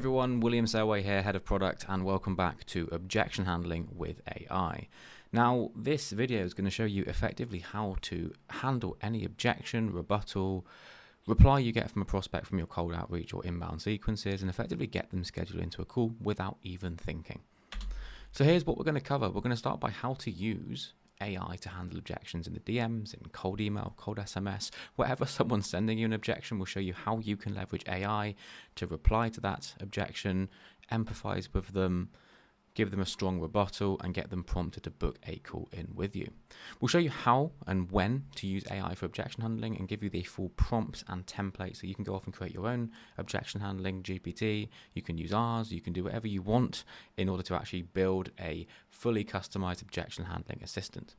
everyone, William Selway here, Head of Product, and welcome back to Objection Handling with AI. Now, this video is going to show you effectively how to handle any objection, rebuttal, reply you get from a prospect from your cold outreach or inbound sequences, and effectively get them scheduled into a call without even thinking. So here's what we're going to cover. We're going to start by how to use AI to handle objections in the DMs, in cold email, cold SMS, wherever someone's sending you an objection. We'll show you how you can leverage AI to reply to that objection, empathize with them, give them a strong rebuttal, and get them prompted to book a call in with you. We'll show you how and when to use AI for objection handling and give you the full prompts and templates so you can go off and create your own objection handling GPT. You can use ours, you can do whatever you want in order to actually build a fully customized objection handling assistant.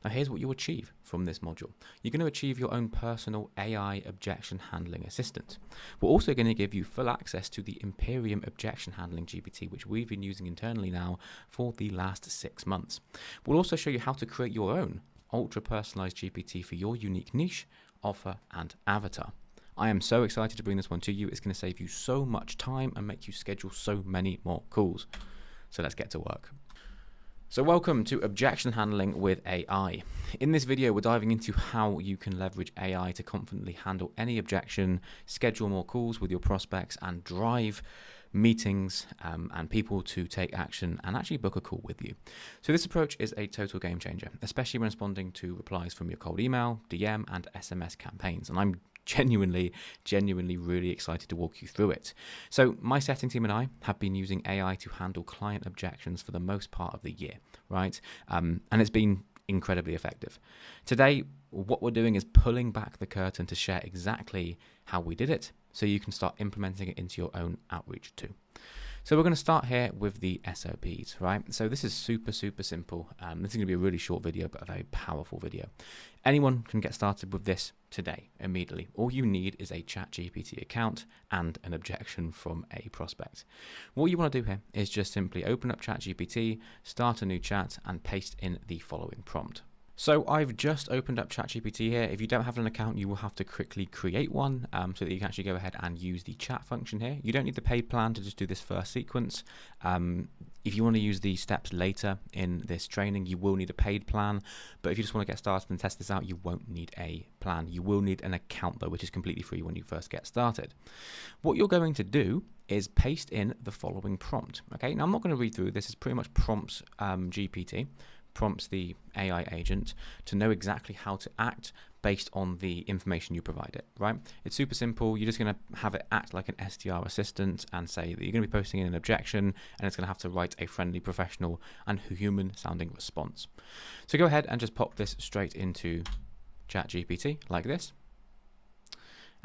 Now here's what you achieve from this module. You're going to achieve your own personal AI objection handling assistant. We're also going to give you full access to the Imperium Objection Handling GPT, which we've been using internally now for the last 6 months. We'll also show you how to create your own ultra personalized GPT for your unique niche, offer, and avatar. I am so excited to bring this one to you. It's going to save you so much time and make you schedule so many more calls. So let's get to work. So welcome to Objection Handling with AI. In this video, we're diving into how you can leverage AI to confidently handle any objection, schedule more calls with your prospects, and drive meetings and people to take action and actually book a call with you. So this approach is a total game changer, especially when responding to replies from your cold email, DM, and SMS campaigns. And I'm genuinely really excited to walk you through it. So my setting team and I have been using AI to handle client objections for the most part of the year, right? And it's been incredibly effective. Today, what we're doing is pulling back the curtain to share exactly how we did it so you can start implementing it into your own outreach too. So we're going to start here with the SOPs, right? So this is super simple. This is going to be a really short video, but a very powerful video. Anyone can get started with this today, immediately. All you need is a ChatGPT account and an objection from a prospect. What you want to do here is just simply open up ChatGPT, start a new chat, and paste in the following prompt. So I've just opened up ChatGPT here. If you don't have an account, you will have to quickly create one so that you can actually go ahead and use the chat function here. You don't need the paid plan to just do this first sequence. If you want to use these steps later in this training, you will need a paid plan. But if you just want to get started and test this out, you won't need a plan. You will need an account though, which is completely free when you first get started. What you're going to do is paste in the following prompt. Okay, now I'm not going to read through this. It's pretty much prompts GPT. Prompts the AI agent to know exactly how to act based on the information you provide it, right? It's super simple. You're just going to have it act like an SDR assistant and say that you're going to be posting in an objection, and it's going to have to write a friendly, professional, and human-sounding response. So go ahead and just pop this straight into ChatGPT like this,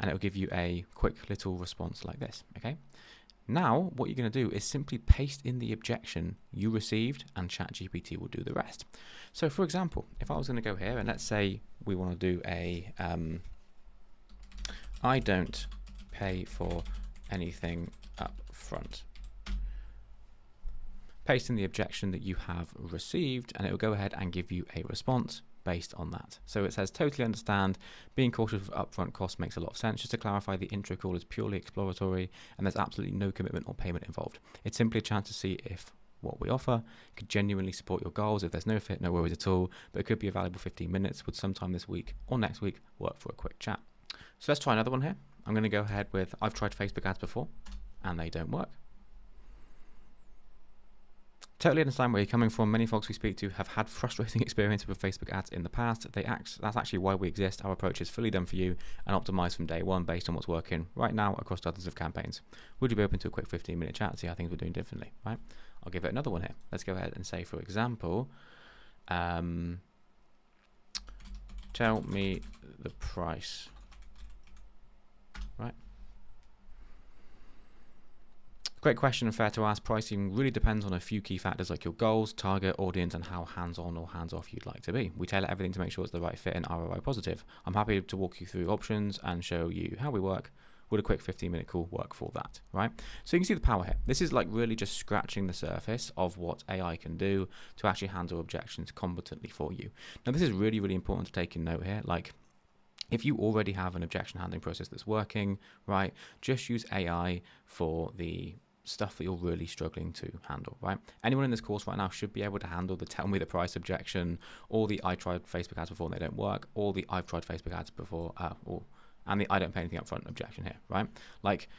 and it will give you a quick little response like this, okay? Now, what you're going to do is simply paste in the objection you received, and ChatGPT will do the rest. So, for example, if I was going to go here and let's say we want to do a I don't pay for anything up front. Paste in the objection that you have received, and it will go ahead and give you a response based on that. So it says, totally understand, being cautious of upfront costs makes a lot of sense. Just to clarify, the intro call is purely exploratory and there's absolutely no commitment or payment involved. It's simply a chance to see if what we offer could genuinely support your goals. If there's no fit, no worries at all, but it could be a valuable 15 minutes. Would sometime this week or next week work for a quick chat? So let's try another one here. I'm going to go ahead with, I've tried Facebook ads before and they don't work. Totally understand where you're coming from. Many folks we speak to have had frustrating experience with Facebook ads in the past. That's actually why we exist. Our approach is fully done for you and optimized from day one based on what's working right now across dozens of campaigns. Would you be open to a quick 15-minute chat to see how things we're doing differently, right? I'll give it another one here. Let's go ahead and say, for example, tell me the price, right? Great question and fair to ask. Pricing really depends on a few key factors like your goals, target audience, and how hands-on or hands-off you'd like to be. We tailor everything to make sure it's the right fit and ROI positive. I'm happy to walk you through options and show you how we work. Would a quick 15-minute call work for that, right? So you can see the power here. This is like really just scratching the surface of what AI can do to actually handle objections competently for you. Now, this is really important to take in note here. Like, if you already have an objection handling process that's working, right, just use AI for the stuff that you're really struggling to handle, right? Anyone in this course right now should be able to handle the tell me the price objection, or the I tried Facebook ads before and they don't work, or the I've tried Facebook ads before, and the I don't pay anything up front objection here, right? Like,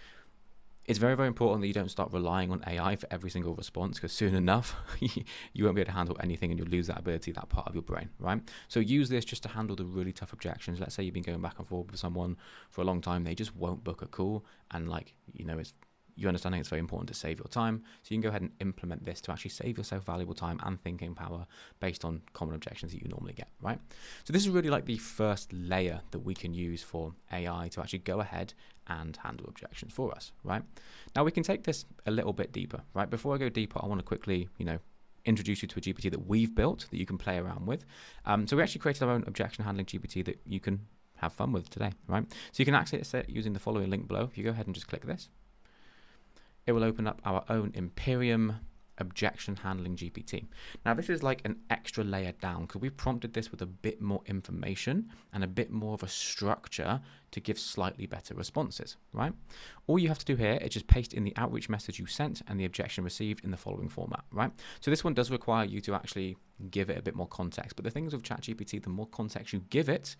it's very, very important that you don't start relying on AI for every single response, because soon enough, you won't be able to handle anything and you'll lose that ability, that part of your brain, right? So use this just to handle the really tough objections. Let's say you've been going back and forth with someone for a long time, they just won't book a call, and like, you know, you're understanding it's very important to save your time. So you can go ahead and implement this to actually save yourself valuable time and thinking power based on common objections that you normally get, right? So this is really like the first layer that we can use for AI to actually go ahead and handle objections for us, right? Now we can take this a little bit deeper, right? Before I go deeper, I want to quickly, you know, introduce you to a GPT that we've built that you can play around with. So we actually created our own objection handling GPT that you can have fun with today, right? So you can access it using the following link below. If you go ahead and just click this, it will open up our own Imperium objection handling GPT. Now this is like an extra layer down because we prompted this with a bit more information and a bit more of a structure to give slightly better responses, right? All you have to do here is just paste in the outreach message you sent and the objection received in the following format, right? So this one does require you to actually give it a bit more context, but the things with ChatGPT, the more context you give it,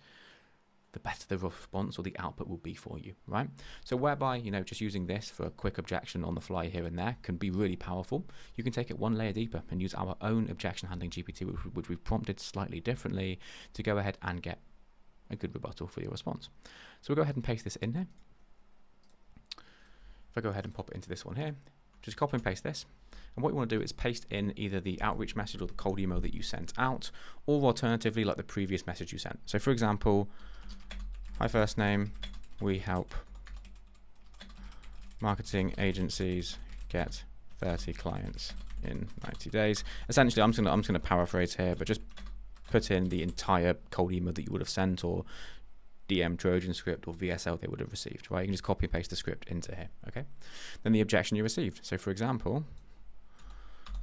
the better the response or the output will be for you, right? So whereby, you know, just using this for a quick objection on the fly here and there can be really powerful. You can take it one layer deeper and use our own objection handling GPT, which we've prompted slightly differently, to go ahead and get a good rebuttal for your response. So we'll go ahead and paste this in here. If I go ahead and pop it into this one here, just copy and paste this. And what you want to do is paste in either the outreach message or the cold email that you sent out, or alternatively, like the previous message you sent. So for example, hi first name, we help marketing agencies get 30 clients in 90 days. Essentially, I'm just gonna paraphrase here, but just put in the entire cold email that you would have sent, or DM Trojan script or VSL they would have received, right? You can just copy and paste the script into here, okay? Then the objection you received. So for example,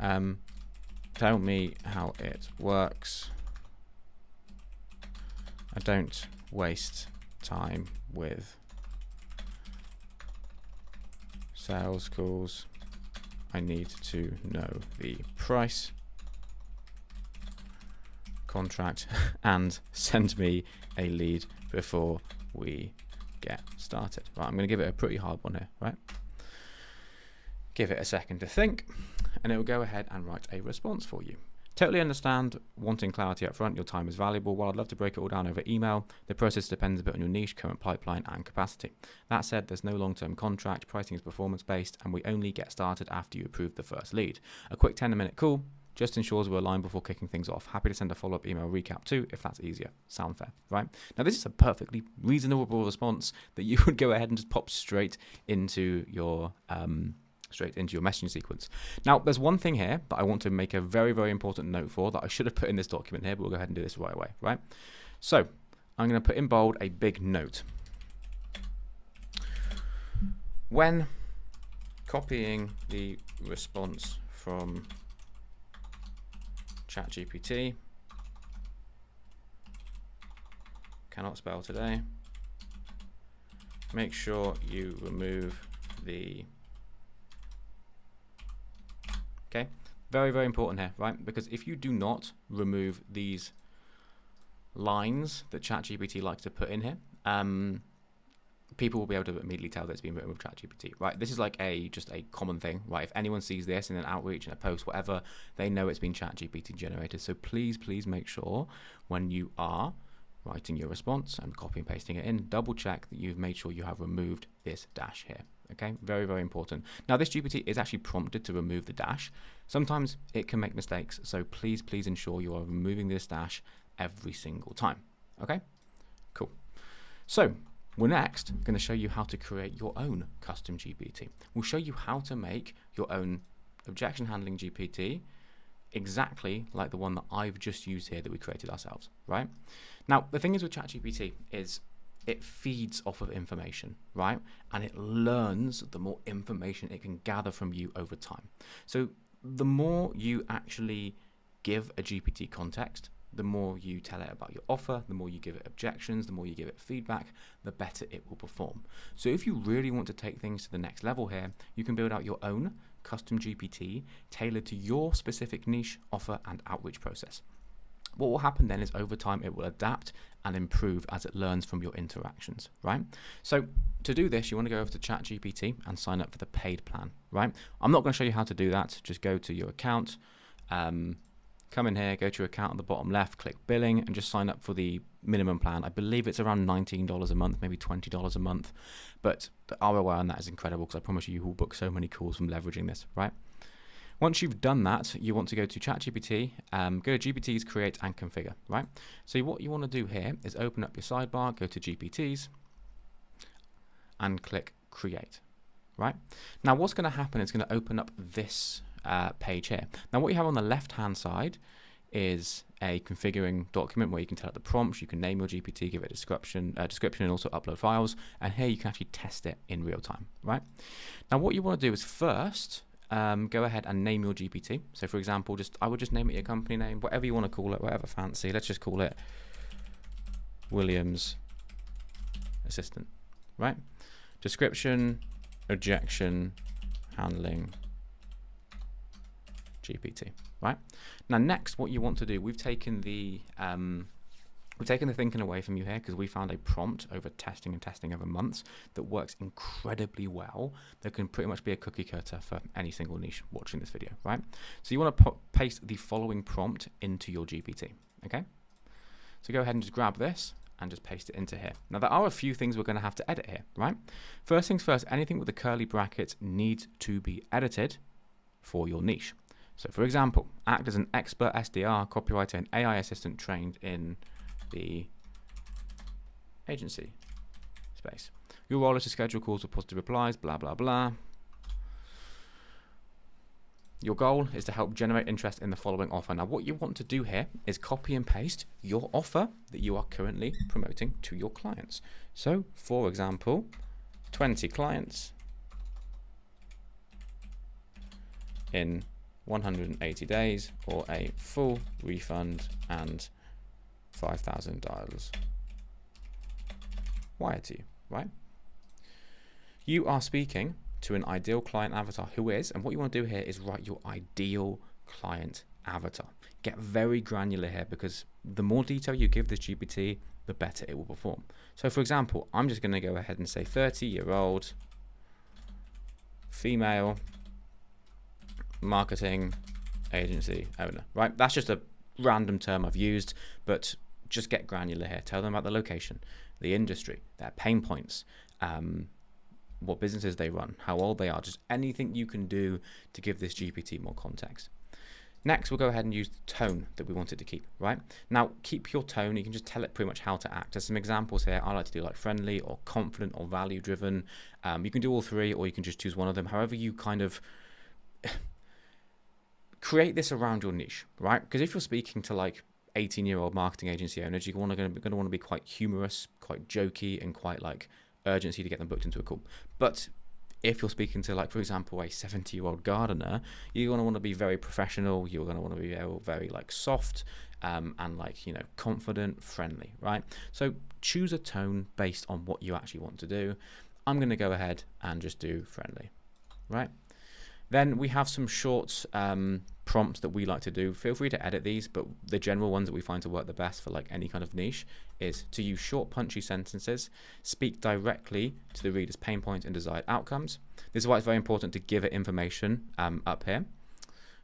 tell me how it works. I don't waste time with sales calls. I need to know the price, contract, and send me a lead before we get started. Right, I'm going to give it a pretty hard one here, right? Give it a second to think, and it will go ahead and write a response for you. Totally understand wanting clarity up front. Your time is valuable. While I'd love to break it all down over email, the process depends a bit on your niche, current pipeline, and capacity. That said, there's no long-term contract. Pricing is performance-based, and we only get started after you approve the first lead. A quick 10-minute call just ensures we're aligned before kicking things off. Happy to send a follow-up email recap too, if that's easier. Sound fair, right? Now, this is a perfectly reasonable response that you would go ahead and just pop straight into your messaging sequence. Now, there's one thing here that I want to make a very, very important note for that I should have put in this document here, but we'll go ahead and do this right away, right? So I'm going to put in bold a big note. When copying the response from ChatGPT, cannot spell today, make sure you remove the... Okay, very, very important here, right? Because if you do not remove these lines that ChatGPT likes to put in here, people will be able to immediately tell that it's been written with ChatGPT, right? This is like just a common thing, right? If anyone sees this in an outreach, in a post, whatever, they know it's been ChatGPT generated. So please, please make sure when you are writing your response and copy and pasting it in, double check that you've made sure you have removed this dash here. Okay, very, very important. Now, this GPT is actually prompted to remove the dash. Sometimes it can make mistakes, so please, please ensure you are removing this dash every single time. Okay, cool. So we're next going to show you how to create your own custom GPT. We'll show you how to make your own objection handling GPT exactly like the one that I've just used here that we created ourselves, right? Now, the thing is with ChatGPT is it feeds off of information, right? And it learns the more information it can gather from you over time. So the more you actually give a GPT context, the more you tell it about your offer, the more you give it objections, the more you give it feedback, the better it will perform. So if you really want to take things to the next level here, you can build out your own custom GPT tailored to your specific niche, offer, and outreach process. What will happen then is over time it will adapt and improve as it learns from your interactions, right? So to do this, you want to go over to ChatGPT and sign up for the paid plan, right? I'm not going to show you how to do that. Just go to your account, come in here, go to your account on the bottom left, click billing, and just sign up for the minimum plan. I believe it's around $19 a month, maybe $20 a month, but the ROI on that is incredible because I promise you will book so many calls from leveraging this, right? Once you've done that, you want to go to ChatGPT, go to GPTs, create and configure, right? So what you want to do here is open up your sidebar, go to GPTs, and click create, right? Now what's going to happen is going to open up this page here. Now what you have on the left-hand side is a configuring document where you can tell it the prompts, you can name your GPT, give it a description, and also upload files, and here you can actually test it in real time, right? Now what you want to do is first, go ahead and name your GPT. So for example, I would just name it your company name, whatever you want to call it, whatever fancy. Let's just call it Williams Assistant, right? Description, objection handling GPT, right? Now next, what you want to do, we've taken the thinking away from you here because we found a prompt over testing over months that works incredibly well. That can pretty much be a cookie cutter for any single niche watching this video, right? So you want to paste the following prompt into your GPT, okay? So go ahead and just grab this and just paste it into here. Now there are a few things we're going to have to edit here, right? First things first, anything with the curly brackets needs to be edited for your niche. So for example, act as an expert SDR, copywriter, and AI assistant trained in the agency space. Your role is to schedule calls with positive replies, blah, blah, blah. Your goal is to help generate interest in the following offer. Now, what you want to do here is copy and paste your offer that you are currently promoting to your clients. So, for example, 20 clients in 180 days or a full refund and $5,000 wired to you, right? You are speaking to an ideal client avatar who is, and what you want to do here is write your ideal client avatar. Get very granular here because the more detail you give this GPT, the better it will perform. So for example, I'm just going to go ahead and say 30-year-old female marketing agency owner, right? That's just a random term I've used, but just get granular here. Tell them about the location, the industry, their pain points, what businesses they run, how old they are, just anything you can do to give this GPT more context. Next, we'll go ahead and use the tone that we want it to keep, right? Now, keep your tone. You can just tell it pretty much how to act. There's some examples here. I like to do like friendly or confident or value-driven. You can do all three, or you can just choose one of them. However you kind of create this around your niche, right? Because if you're speaking to like 18-year-old marketing agency owners, you're going to want to be quite humorous, quite jokey, and quite like urgency to get them booked into a call. But if you're speaking to, like, for example, a 70-year-old gardener, you're going to want to be very professional. You're going to want to be very like soft and like, you know, confident, friendly, right? So choose a tone based on what you actually want to do. I'm going to go ahead and just do friendly, right? Then we have some short prompts that we like to do. Feel free to edit these, but the general ones that we find to work the best for like any kind of niche is to use short, punchy sentences, speak directly to the reader's pain points and desired outcomes. This is why it's very important to give it information up here.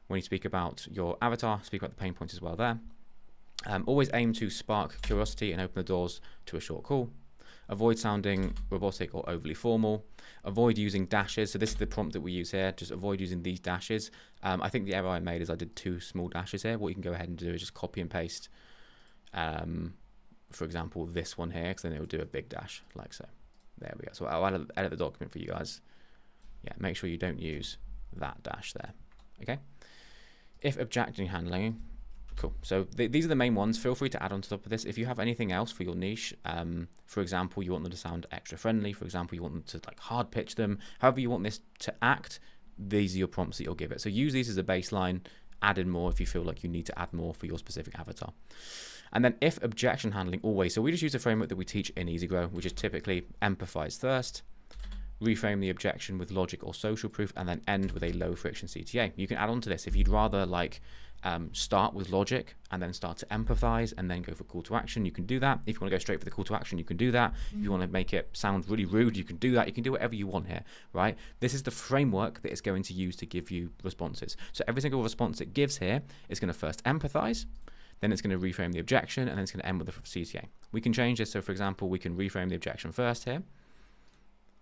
When you speak about your avatar, speak about the pain points as well there. Always aim to spark curiosity and open the doors to a short call. Avoid sounding robotic or overly formal. Avoid using dashes. So this is the prompt that we use here. Just avoid using these dashes. I think the error I made is I did 2 small dashes here. What you can go ahead and do is just copy and paste, for example, this one here, because then it will do a big dash like so. There we go. So I'll edit the document for you guys. Yeah, make sure you don't use that dash there. Okay. If objection handling. Cool. So these are the main ones. Feel free to add on top of this. If you have anything else for your niche, for example, you want them to sound extra friendly. For example, you want them to like hard pitch them. However you want this to act, these are your prompts that you'll give it. So use these as a baseline add in more if you feel like you need to add more for your specific avatar. And then if objection handling always, so we just use a framework that we teach in EasyGrow, which is typically empathize first, reframe the objection with logic or social proof, and then end with a low friction CTA. You can add on to this if you'd rather like start with logic and then start to empathize and then go for call to action. You can do that. If you want to go straight for the call to action, you can do that. If you want to make it sound really rude, you can do that. You can do whatever you want here, right? This is the framework that it's going to use to give you responses. So every single response it gives here is going to first empathize, then it's going to reframe the objection, and then it's going to end with the CTA. We can change this. So for example, we can reframe the objection first here,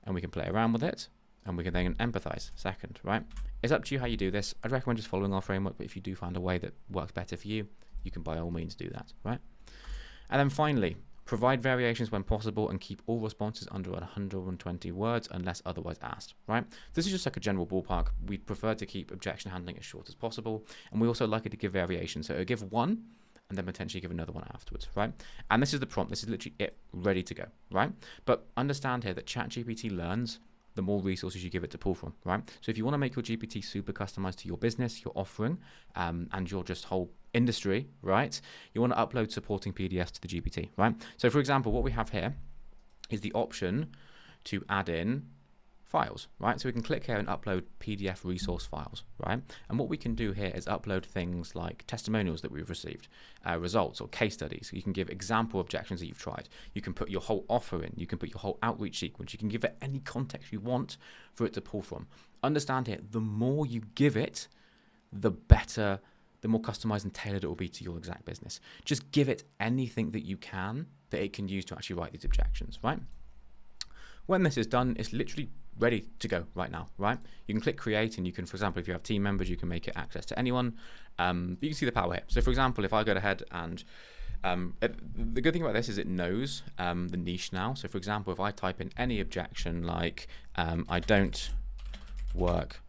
and we can play around with it, and we can then empathize second, right? It's up to you how you do this. I'd recommend just following our framework, but if you do find a way that works better for you, you can by all means do that, right? And then finally, provide variations when possible and keep all responses under 120 words unless otherwise asked, right? This is just like a general ballpark. We prefer to keep objection handling as short as possible, and we also like it to give variations. So it'll give one, and then potentially give another one afterwards, right? And this is the prompt. This is literally it, ready to go, right? But understand here that ChatGPT learns the more resources you give it to pull from, right? So if you want to make your GPT super customized to your business, your offering, and your just whole industry, right? You want to upload supporting PDFs to the GPT, right? So for example, what we have here is the option to add in files, right? So we can click here and upload PDF resource files, right? And what we can do here is upload things like testimonials that we've received, results or case studies. You can give example objections that you've tried. You can put your whole offer in. You can put your whole outreach sequence. You can give it any context you want for it to pull from. Understand here, the more you give it, the better, the more customized and tailored it will be to your exact business. Just give it anything that you can that it can use to actually write these objections, right? When this is done, it's literally ready to go right now, right? You can click create, and you can, for example, if you have team members, you can make it access to anyone. You can see the power here. So for example, if I go ahead and the good thing about this is it knows the niche now. So for example, if I type in any objection like I don't work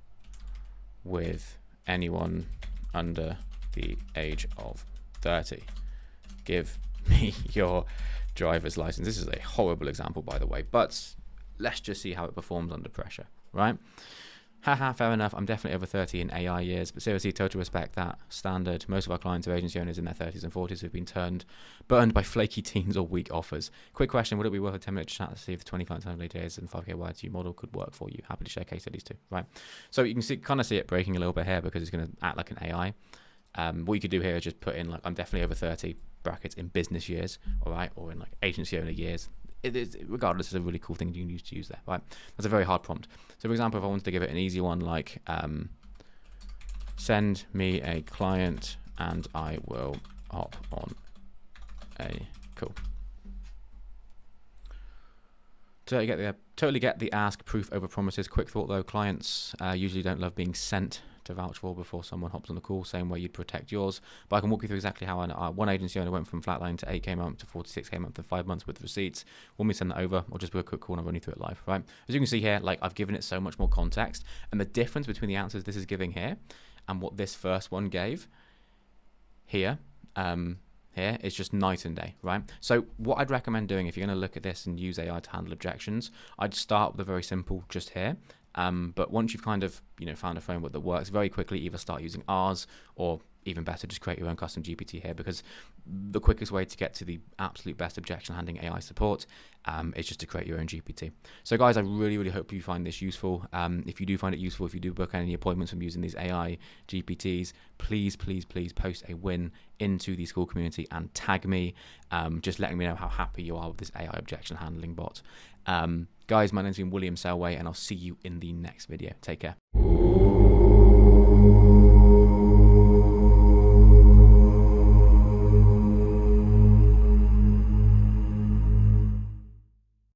with anyone under the age of 30, give me your driver's license. This is a horrible example, by the way, but let's just see how it performs under pressure, right? Haha, fair enough. I'm definitely over 30 in AI years, but seriously, total respect that standard. Most of our clients are agency owners in their 30s and 40s who've been burned by flaky teams or weak offers. Quick question, would it be worth a 10-minute chat to see if the 20 clients 100 days and 5K YTU model could work for you? Happy to share case studies too, right? So you can kind of see it breaking a little bit here because it's going to act like an AI. What you could do here is just put in like, I'm definitely over 30 brackets in business years, all right, or in like agency owner years. It is, regardless, is a really cool thing you can use to use there, right? That's a very hard prompt. So for example, if I wanted to give it an easy one like send me a client and I will hop on a call. Totally get the ask proof over promises. Quick thought though, clients usually don't love being sent to vouch for before someone hops on the call, same way you'd protect yours. But I can walk you through exactly how one agency owner went from flatline to 8K a month to 46K a month in 5 months with receipts. Want me to send that over, or just do a quick call and I'll run you through it live, right? As you can see here, like I've given it so much more context, and the difference between the answers this is giving here and what this first one gave here, here is just night and day, right? So what I'd recommend doing if you're going to look at this and use AI to handle objections, I'd start with a very simple just here. But once you've kind of, found a framework that works, very quickly either start using ours, or even better, just create your own custom GPT here, because the quickest way to get to the absolute best objection handling AI support is just to create your own GPT. So guys, I really, really hope you find this useful. If you do find it useful, if you do book any appointments from using these AI GPTs, please, please, please post a win into the school community and tag me, just letting me know how happy you are with this AI objection handling bot. Guys, my name's been William Selway, and I'll see you in the next video. Take care.